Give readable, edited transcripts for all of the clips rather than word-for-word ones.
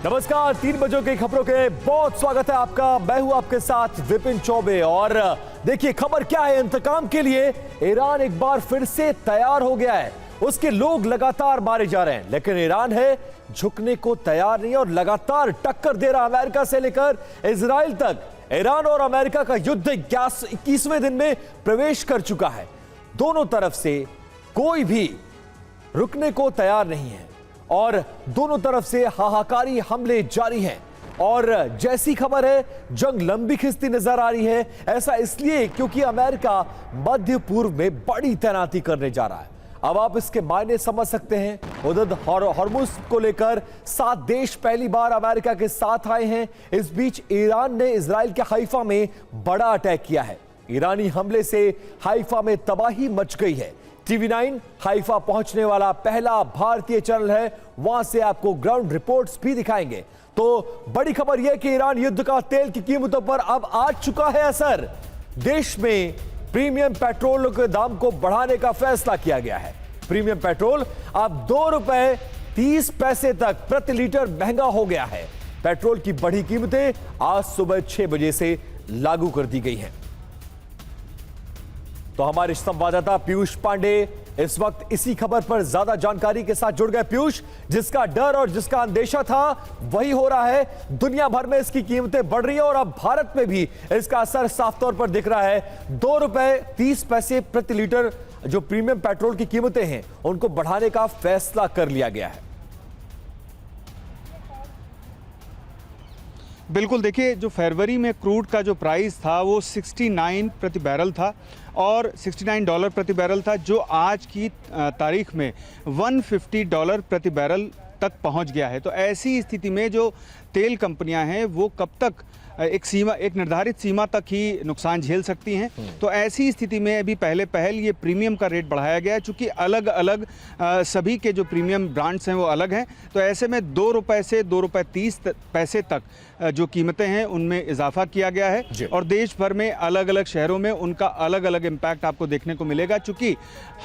नमस्कार, 3 बजों की खबरों के बहुत स्वागत है आपका। मैं हूं आपके साथ विपिन चौबे। और देखिए खबर क्या है, इंतकाम के लिए ईरान एक बार फिर से तैयार हो गया है। उसके लोग लगातार मारे जा रहे हैं, लेकिन ईरान है झुकने को तैयार नहीं और लगातार टक्कर दे रहा अमेरिका से लेकर इजराइल तक। ईरान और अमेरिका का युद्ध 21वें दिन में प्रवेश कर चुका है। दोनों तरफ से कोई भी रुकने को तैयार नहीं है और दोनों तरफ से हाहाकारी हमले जारी हैं। और जैसी खबर है, जंग लंबी खिंचती नजर आ रही है। ऐसा इसलिए क्योंकि अमेरिका मध्य पूर्व में बड़ी तैनाती करने जा रहा है। अब आप इसके मायने समझ सकते हैं। उधर हॉर्मुज को लेकर 7 देश पहली बार अमेरिका के साथ आए हैं। इस बीच ईरान ने इजराइल के हाइफा में बड़ा अटैक किया है। ईरानी हमले से हाइफा में तबाही मच गई है। TV9 हाइफा पहुंचने वाला पहला भारतीय चैनल है, वहां से आपको ग्राउंड रिपोर्ट्स भी दिखाएंगे। तो बड़ी खबर यह कि ईरान युद्ध का तेल की कीमतों पर अब आ चुका है असर। देश में प्रीमियम पेट्रोल के दाम को बढ़ाने का फैसला किया गया है। प्रीमियम पेट्रोल अब ₹2.30 तक प्रति लीटर महंगा हो गया है। पेट्रोल की बढ़ी कीमतें आज सुबह 6 बजे से लागू कर दी गई हैं। तो हमारे संवाददाता पीयूष पांडे इस वक्त इसी खबर पर ज्यादा जानकारी के साथ जुड़ गए। पीयूष, जिसका डर और जिसका अंदेशा था वही हो रहा है। दुनिया भर में इसकी कीमतें बढ़ रही है और अब भारत में भी इसका असर साफ तौर पर दिख रहा है। ₹2.30 प्रति लीटर जो प्रीमियम पेट्रोल की कीमतें हैं, उनको बढ़ाने का फैसला कर लिया गया है। बिल्कुल, देखिए जो फरवरी में क्रूड का जो प्राइस था वो 69 प्रति बैरल था और $69 प्रति बैरल था, जो आज की तारीख में $150 प्रति बैरल तक पहुंच गया है। तो ऐसी स्थिति में जो तेल कंपनियां हैं वो कब तक एक निर्धारित सीमा तक ही नुकसान झेल सकती हैं। तो ऐसी स्थिति में अभी पहल ये प्रीमियम का रेट बढ़ाया गया है, चूँकि अलग अलग सभी के जो प्रीमियम ब्रांड्स हैं वो अलग हैं। तो ऐसे में ₹2 से ₹2.30 तक जो कीमतें हैं उनमें इजाफा किया गया है और देश भर में अलग अलग शहरों में उनका अलग अलग इम्पैक्ट आपको देखने को मिलेगा, चूँकि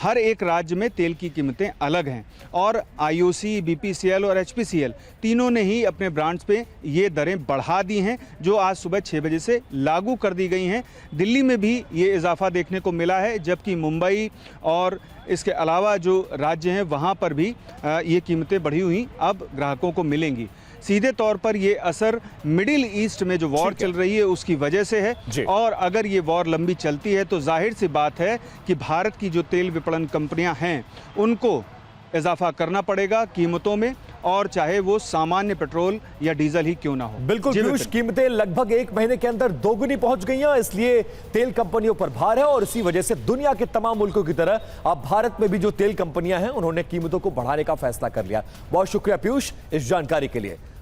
हर एक राज्य में तेल की कीमतें अलग हैं। और IOC, BPCL और HPCL तीनों ने ही अपने ब्रांड्स पे ये दरें बढ़ा दी हैं, जो आज सुबह 6 बजे से लागू कर दी गई हैं। दिल्ली में भी ये इजाफा देखने को मिला है, जबकि मुंबई और इसके अलावा जो राज्य हैं वहाँ पर भी ये कीमतें बढ़ी हुई अब ग्राहकों को मिलेंगी। सीधे तौर पर ये असर मिडिल ईस्ट में जो वॉर चल रही है उसकी वजह से है और अगर ये वॉर लंबी चलती है तो जाहिर सी बात है कि भारत की जो तेल विपणन कंपनियां हैं उनको इजाफा करना पड़ेगा कीमतों में, और चाहे वो सामान्य पेट्रोल या डीजल ही क्यों ना हो। बिल्कुल पीयूष, कीमतें लगभग 1 महीने के अंदर दोगुनी पहुंच गई हैं, इसलिए तेल कंपनियों पर भार है और इसी वजह से दुनिया के तमाम मुल्कों की तरह अब भारत में भी जो तेल कंपनियां हैं उन्होंने कीमतों को बढ़ाने का फैसला कर लिया। बहुत शुक्रिया पीयूष इस जानकारी के लिए।